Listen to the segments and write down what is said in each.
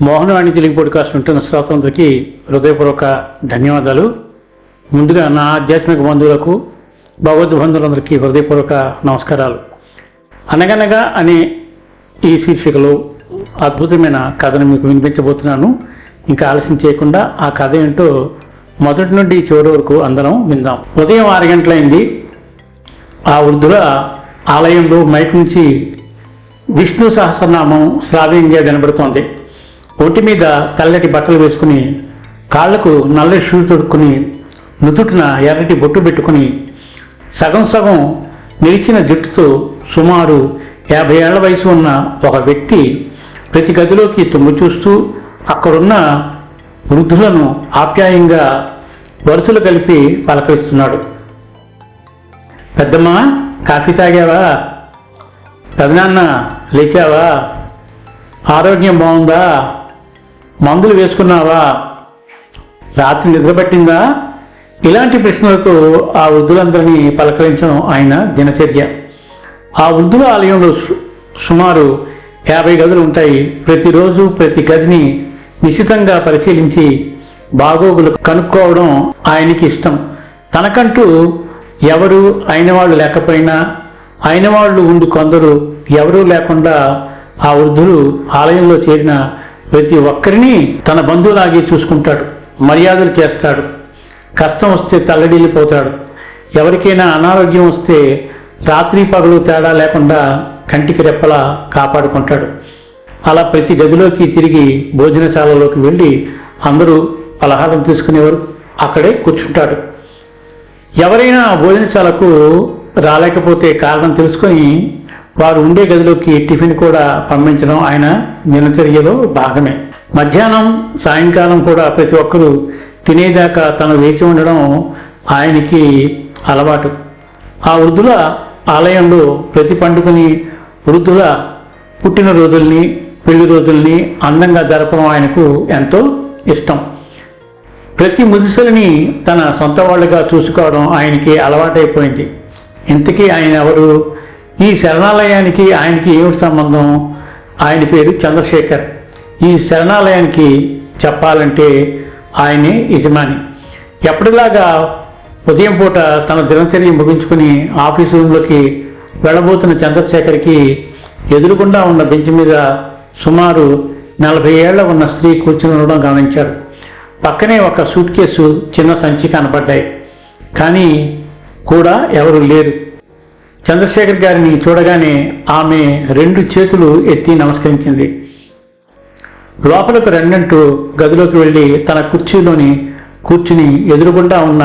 Mohanavani Telugu podcast వింటున్న శ్రోతలందరికీ హృదయపూర్వక ధన్యవాదాలు. ముందుగా నా ఆధ్యాత్మిక బంధువులకు, భగవద్ బంధువులందరికీ హృదయపూర్వక నమస్కారాలు. అనగనగా అనే ఈ శీర్షికలో అద్భుతమైన కథను మీకు వినిపించబోతున్నాను. ఇంకా ఆలస్యం చేయకుండా ఆ కథ ఏంటో మొదటి నుండి చివరి వరకు అందరం విందాం. ఉదయం 6 గంటలైంది. ఆ వృద్ధుల ఆలయంలో మైక్ నుంచి విష్ణు సహస్రనామం శ్రావ్యంగా వినబడుతోంది. ఒంటి మీద తెల్లటి బట్టలు వేసుకుని, కాళ్లకు నల్లటి షూ తొడుక్కుని, నుదుటిన ఎర్రటి బొట్టు పెట్టుకుని, సగం సగం నిలిచిన జుట్టుతో సుమారు 50 ఏళ్ల వయసు ఉన్న ఒక వ్యక్తి ప్రతి గదిలోకి తొంగి చూస్తూ అక్కడున్న వృద్ధులను ఆప్యాయంగా వరుసలు కలిపి పలకరిస్తున్నాడు. పెద్దమ్మ, కాఫీ తాగావా? పెదనాన్న, లేచావా? ఆరోగ్యం బాగుందా? మందులు వేసుకున్నావా? రాత్రి నిద్రపట్టిందా? ఇలాంటి ప్రశ్నలతో ఆ వృద్ధులందరినీ పలకరించడం ఆయన దినచర్య. ఆ వృద్ధుల ఆలయంలో సుమారు 50 గదులు ఉంటాయి. ప్రతిరోజు ప్రతి గదిని నిశితంగా పరిశీలించి బాగోగులు కనుక్కోవడం ఆయనకి ఇష్టం. తనకంటూ ఎవరు అయిన వాళ్ళు లేకపోయినా, అయిన వాళ్ళు ఉండి కొందరు ఎవరూ లేకుండా ఆ వృద్ధులు ఆలయంలో చేరిన ప్రతి ఒక్కరిని తన బంధువులాగే చూసుకుంటాడు, మర్యాదలు చేస్తాడు. కష్టం వస్తే తల్లడిల్లిపోతాడు. ఎవరికైనా అనారోగ్యం వస్తే రాత్రి పగలు తేడా లేకుండా కంటికి రెప్పలా కాపాడుకుంటాడు. అలా ప్రతి గదిలోకి తిరిగి భోజనశాలలోకి వెళ్ళి అందరూ పలహారం తీసుకునేవారు అక్కడే కూర్చుంటాడు. ఎవరైనా భోజనశాలకు రాలేకపోతే కారణం తెలుసుకొని వారు ఉండే గదిలోకి టిఫిన్ కూడా పంపించడం ఆయన దినచర్యలో భాగమే. మధ్యాహ్నం, సాయంకాలం కూడా ప్రతి ఒక్కరూ తినేదాకా తను వేచి ఉండడం ఆయనకి అలవాటు. ఆ వృద్ధుల ఆలయంలో ప్రతి పండుగని, వృద్ధుల పుట్టినరోజుల్ని, పెళ్లి రోజుల్ని అందంగా జరపడం ఆయనకు ఎంతో ఇష్టం. ప్రతి ముదిసలిని తన సొంత వాళ్ళుగా చూసుకోవడం ఆయనకి అలవాటైపోయింది. ఇంతకీ ఆయన ఎవరు? ఈ శరణాలయానికి ఆయనకి ఏమిటి సంబంధం? ఆయన పేరు చంద్రశేఖర్. ఈ శరణాలయానికి చెప్పాలంటే ఆయనే యజమాని. ఎప్పటిలాగా ఉదయం పూట తన దినచర్య ముగించుకుని ఆఫీసు రూమ్లోకి వెళ్ళబోతున్న చంద్రశేఖర్కి ఎదురుగుండా ఉన్న బెంచ్ మీద సుమారు 40 ఏళ్ల ఉన్న స్త్రీ కూర్చుని ఉండడం గమనించారు. పక్కనే ఒక సూట్ కేసు, చిన్న సంచి కనపడ్డాయి. కానీ కూడా ఎవరు లేరు. చంద్రశేఖర్ గారిని చూడగానే ఆమె 2 చేతులు ఎత్తి నమస్కరించింది. లోపలకు రెండంటూ గదిలోకి వెళ్ళి తన కుర్చీలోని కూర్చుని ఎదురుగుండా ఉన్న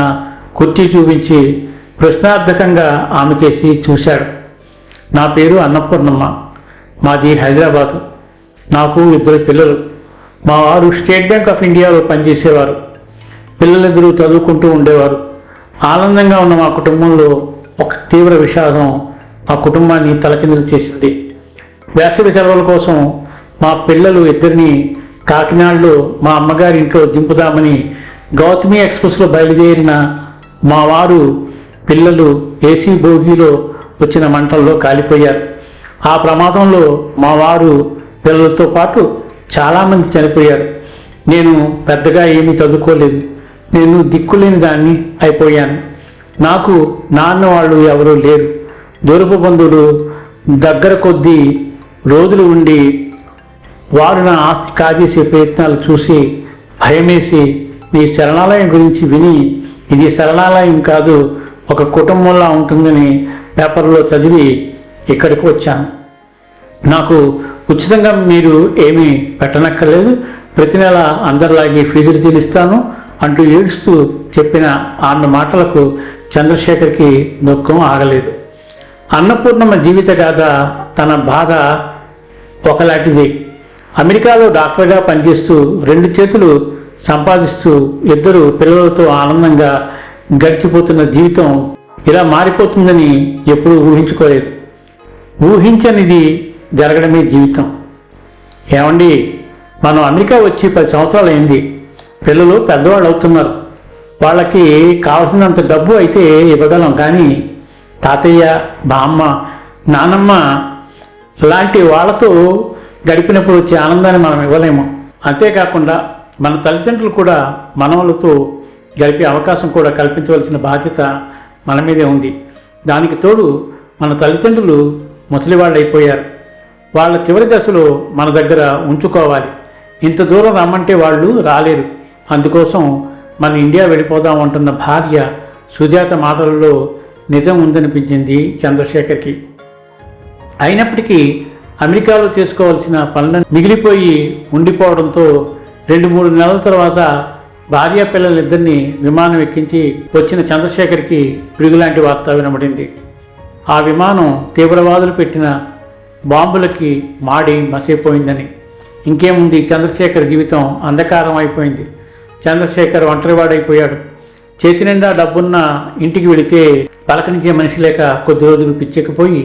కుర్చీ చూపించి ప్రశ్నార్థకంగా ఆమెకేసి చూశాడు. నా పేరు అన్నపూర్ణమ్మ. మాది హైదరాబాదు. నాకు 2 పిల్లలు. మా వారు స్టేట్ బ్యాంక్ ఆఫ్ ఇండియాలో పనిచేసేవారు. పిల్లలిద్దరూ చదువుకుంటూ ఉండేవారు. ఆనందంగా ఉన్న మా కుటుంబంలో ఒక తీవ్ర విషాదం మా కుటుంబాన్ని తలకిందులు చేసింది. వేసవి సెలవుల కోసం మా పిల్లలు 2 కాకినాడలో మా అమ్మగారి ఇంట్లో దింపుదామని గౌతమి ఎక్స్ప్రెస్లో బయలుదేరిన మా వారు పిల్లలు ఏసీ బోగీలో వచ్చిన మంటల్లో కాలిపోయారు. ఆ ప్రమాదంలో మా వారు పిల్లలతో పాటు చాలామంది చనిపోయారు. నేను పెద్దగా ఏమీ చదువుకోలేదు. నేను దిక్కులేని దాన్ని అయిపోయాను. నాకు నాన్న వాళ్ళు ఎవరూ లేరు. దూరపు బంధువులు దగ్గర కొద్దీ రోజులు ఉండి వారు నా ఆస్తి కాజేసే ప్రయత్నాలు చూసి భయమేసి ఈ శరణాలయం గురించి విని, ఇది శరణాలయం కాదు, ఒక కుటుంబంలా ఉంటుందని పేపర్లో చదివి ఇక్కడికి వచ్చాను. నాకు ఉచితంగా మీరు ఏమీ పెట్టనక్కర్లేదు. ప్రతి నెల అందరిలాగే ఫీజులు చెల్లిస్తాను అంటూ ఏడుస్తూ చెప్పిన ఆమె మాటలకు చంద్రశేఖర్కి దుఃఖం ఆగలేదు. అన్నపూర్ణమ్మ జీవిత గాథ, తన బాధ ఒకలాంటిది. అమెరికాలో డాక్టర్గా పనిచేస్తూ 2 చేతులు సంపాదిస్తూ 2 పిల్లలతో ఆనందంగా గడిచిపోతున్న జీవితం ఇలా మారిపోతుందని ఎప్పుడూ ఊహించుకోలేదు. ఊహించనిది జరగడమే జీవితం. ఏమండి, మనం అమెరికా వచ్చి 10 సంవత్సరాలు అయింది. పిల్లలు పెద్దవాళ్ళు అవుతున్నారు. వాళ్ళకి కావలసినంత డబ్బు అయితే ఇవ్వగలం, కానీ తాతయ్య, బామ్మ, నానమ్మ లాంటి వాళ్ళతో గడిపినప్పుడు వచ్చే ఆనందాన్ని మనం ఇవ్వలేము. అంతేకాకుండా మన తల్లిదండ్రులు కూడా మనవలతో గడిపే అవకాశం కూడా కల్పించవలసిన బాధ్యత మన మీదే ఉంది. దానికి తోడు మన తల్లిదండ్రులు ముసలివాళ్ళు అయిపోయారు. వాళ్ళ చివరి దశలో మన దగ్గర ఉంచుకోవాలి. ఇంత దూరం రమ్మంటే వాళ్ళు రాలేరు. అందుకోసం మన ఇండియా వెళ్ళిపోదాం అంటున్న భార్య సుజాత మాటలలో నిజం ఉందనిపించింది చంద్రశేఖర్కి. అయినప్పటికీ అమెరికాలో చేసుకోవాల్సిన పనులను మిగిలిపోయి ఉండిపోవడంతో 2-3 నెలల తర్వాత భార్య పిల్లలిద్దరినీ విమానం ఎక్కించి వచ్చిన చంద్రశేఖర్కి పిడుగులాంటి వార్త వినబడింది. ఆ విమానం తీవ్రవాదులు పెట్టిన బాంబులకి మాడి మసైపోయిందని. ఇంకేముంది, చంద్రశేఖర్ జీవితం అంధకారం అయిపోయింది. చంద్రశేఖర్ ఒంటరివాడైపోయాడు. చేతి నిండా డబ్బున్న ఇంటికి వెళితే పలకరించే మనిషి లేక కొద్ది రోజులు పిచ్చెక్కిపోయి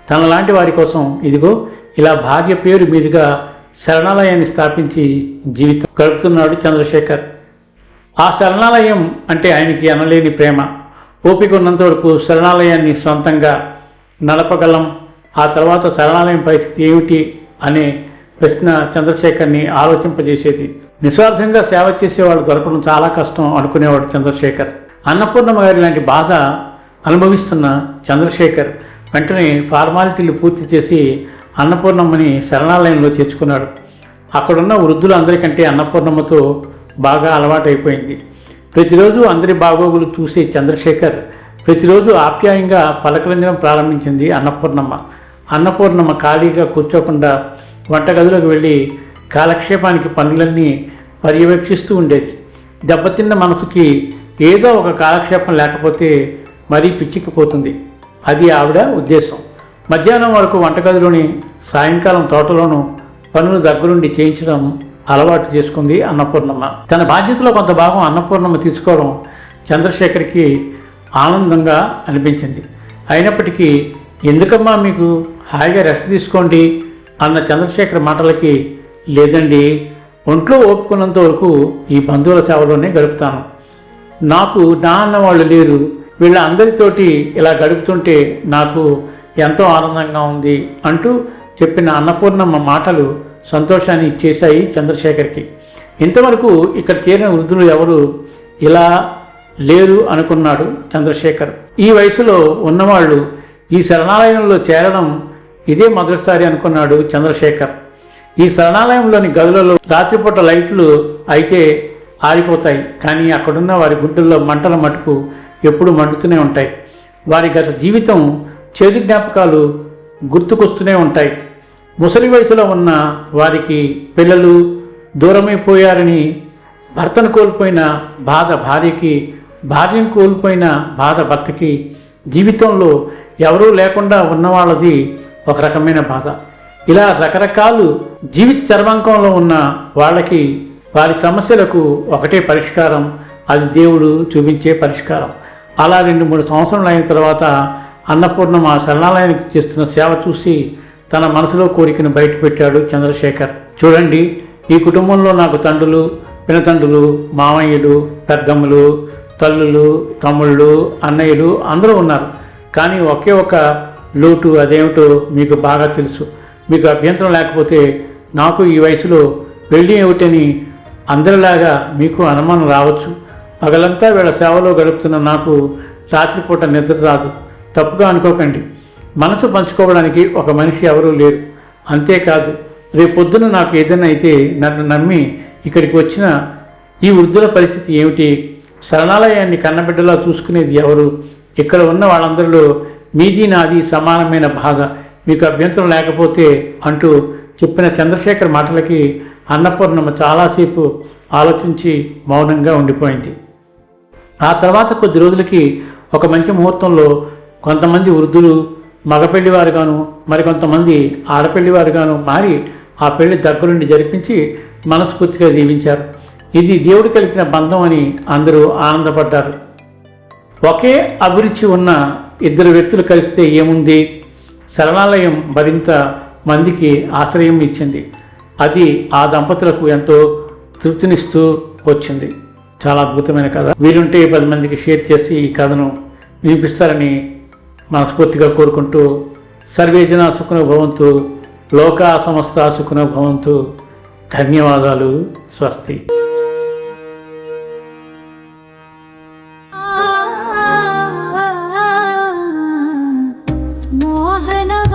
తనలాంటి వారి కోసం ఇదిగో ఇలా భార్య పేరు మీదుగా శరణాలయాన్ని స్థాపించి జీవితం గడుపుతున్నాడు చంద్రశేఖర్. ఆ శరణాలయం అంటే ఆయనకి అనలేని ప్రేమ. ఓపిక ఉన్నంత వరకు శరణాలయాన్ని సొంతంగా నడపగలం. ఆ తర్వాత శరణాలయం పరిస్థితి ఏమిటి అనే ప్రశ్న చంద్రశేఖర్ని ఆలోచింపజేసేది. నిస్వార్థంగా సేవ చేసేవాళ్ళు దొరకడం చాలా కష్టం అనుకునేవాడు చంద్రశేఖర్. అన్నపూర్ణమ్మ గారి లాంటి బాధ అనుభవిస్తున్న చంద్రశేఖర్ వెంటనే ఫార్మాలిటీలు పూర్తి చేసి అన్నపూర్ణమ్మని శరణాలయంలో చేర్చుకున్నాడు. అక్కడున్న వృద్ధులు అందరికంటే అన్నపూర్ణమ్మతో బాగా అలవాటైపోయింది. ప్రతిరోజు అందరి బాగోగులు చూసే చంద్రశేఖర్ ప్రతిరోజు ఆప్యాయంగా పలకరించడం ప్రారంభించింది అన్నపూర్ణమ్మ. అన్నపూర్ణమ్మ ఖాళీగా కూర్చోకుండా వంటగదిలోకి వెళ్ళి కాలక్షేపానికి పనులన్నీ పర్యవేక్షిస్తూ ఉండేది. దెబ్బతిన్న మనసుకి ఏదో ఒక కాలక్షేపం లేకపోతే మరీ పిచ్చిక్కిపోతుంది. అది ఆవిడ ఉద్దేశం. మధ్యాహ్నం వరకు వంటగదిలోని, సాయంకాలం తోటలోనూ పనులు దగ్గరుండి చేయించడం అలవాటు చేసుకుంది అన్నపూర్ణమ్మ. తన బాధ్యతలో కొంత భాగం అన్నపూర్ణమ్మ తీసుకోవడం చంద్రశేఖర్కి ఆనందంగా అనిపించింది. అయినప్పటికీ ఎందుకమ్మా మీకు హాయిగా రెస్ట్ తీసుకోండి అన్న చంద్రశేఖర్ మాటలకి లేదండి, ఒంట్లో ఓపుకున్నంత వరకు ఈ బంధువుల సేవలోనే గడుపుతాను. నాకు నా అన్నవాళ్ళు లేరు. వీళ్ళ అందరితోటి ఇలా గడుపుతుంటే నాకు ఎంతో ఆనందంగా ఉంది అంటూ చెప్పిన అన్నపూర్ణమ్మ మాటలు సంతోషాన్ని ఇచ్చేశాయి చంద్రశేఖర్కి. ఇంతవరకు ఇక్కడ చేరిన వృద్ధులు ఎవరు ఇలా లేరు అనుకున్నాడు చంద్రశేఖర్. ఈ వయసులో ఉన్నవాళ్ళు ఈ శరణాలయంలో చేరడం ఇదే మొదటిసారి అనుకున్నాడు చంద్రశేఖర్. ఈ శరణాలయంలోని గదులలో రాత్రిపూట లైట్లు అయితే ఆరిపోతాయి, కానీ అక్కడున్న వారి గుండెల్లో మంటల మటుకు ఎప్పుడు మండుతూనే ఉంటాయి. వారి గత జీవితం చేదు జ్ఞాపకాలు గుర్తుకొస్తూనే ఉంటాయి. ముసలి వయసులో ఉన్న వారికి పిల్లలు దూరమైపోయారని భర్తను కోల్పోయిన బాధ భార్యకి, భార్యను కోల్పోయిన బాధ భర్తకి, జీవితంలో ఎవరూ లేకుండా ఉన్నవాళ్ళది ఒక రకమైన బాధ. ఇలా రకరకాలు జీవిత చర్మాంకంలో ఉన్న వాళ్ళకి వారి సమస్యలకు ఒకటే పరిష్కారం, అది దేవుడు చూపించే పరిష్కారం. అలా 2-3 సంవత్సరాలు అయిన తర్వాత అన్నపూర్ణమ్మ శరణాలయానికి చేస్తున్న సేవ చూసి తన మనసులో కోరికను బయటపెట్టాడు చంద్రశేఖర్. చూడండి, ఈ కుటుంబంలో నాకు తండ్రులు, పినతండ్రులు, మామయ్యలు, పెద్దమ్మలు, తల్లులు, తమ్ముళ్ళు, అన్నయ్యలు అందరూ ఉన్నారు. కానీ ఒకే ఒక లోటు, అదేమిటో మీకు బాగా తెలుసు. మీకు అభ్యంతరం లేకపోతే నాకు ఈ వయసులో పెళ్లి ఏమిటని అందరిలాగా మీకు అనుమానం రావచ్చు. పగలంతా వీళ్ళ సేవలో గడుపుతున్న నాకు రాత్రిపూట నిద్ర రాదు. తప్పుగా అనుకోకండి. మనసు పంచుకోవడానికి ఒక మనిషి ఎవరూ లేరు. అంతేకాదు, రేపొద్దున నాకు ఏదైనా అయితే నన్ను నమ్మి ఇక్కడికి వచ్చిన ఈ వృద్ధుల పరిస్థితి ఏమిటి? శరణాలయాన్ని కన్నబిడ్డలా చూసుకునేది ఎవరు? ఇక్కడ ఉన్న వాళ్ళందరిలో మీది నాది సమానమైన బాధ. మీకు అభ్యంతరం లేకపోతే అంటూ చెప్పిన చంద్రశేఖర్ మాటలకి అన్నపూర్ణమ్మ చాలాసేపు ఆలోచించి మౌనంగా ఉండిపోయింది. ఆ తర్వాత కొద్ది రోజులకి ఒక మంచి ముహూర్తంలో కొంతమంది వృద్ధులు మగపెళ్లివారుగాను, మరికొంతమంది ఆడపెళ్లివారుగాను మారి ఆ పెళ్లి దగ్గరుండి జరిపించి మనస్ఫూర్తిగా దీవించారు. ఇది దేవుడు కలిపిన బంధం అని అందరూ ఆనందపడ్డారు. ఒకే అభిరుచి ఉన్న ఇద్దరు వ్యక్తులు కలిస్తే ఏముంది? శరణాలయం మరింత మందికి ఆశ్రయం ఇచ్చింది. అది ఆ దంపతులకు ఎంతో తృప్తినిస్తూ వచ్చింది. చాలా అద్భుతమైన కథ. వీలుంటే 10 మందికి షేర్ చేసి ఈ కథను వినిపిస్తారని మనస్ఫూర్తిగా కోరుకుంటూ, సర్వే జనా సుఖినో భవంతు, లోకా సమస్తా సుఖినో భవంతు. ధన్యవాదాలు. స్వస్తి. మోహన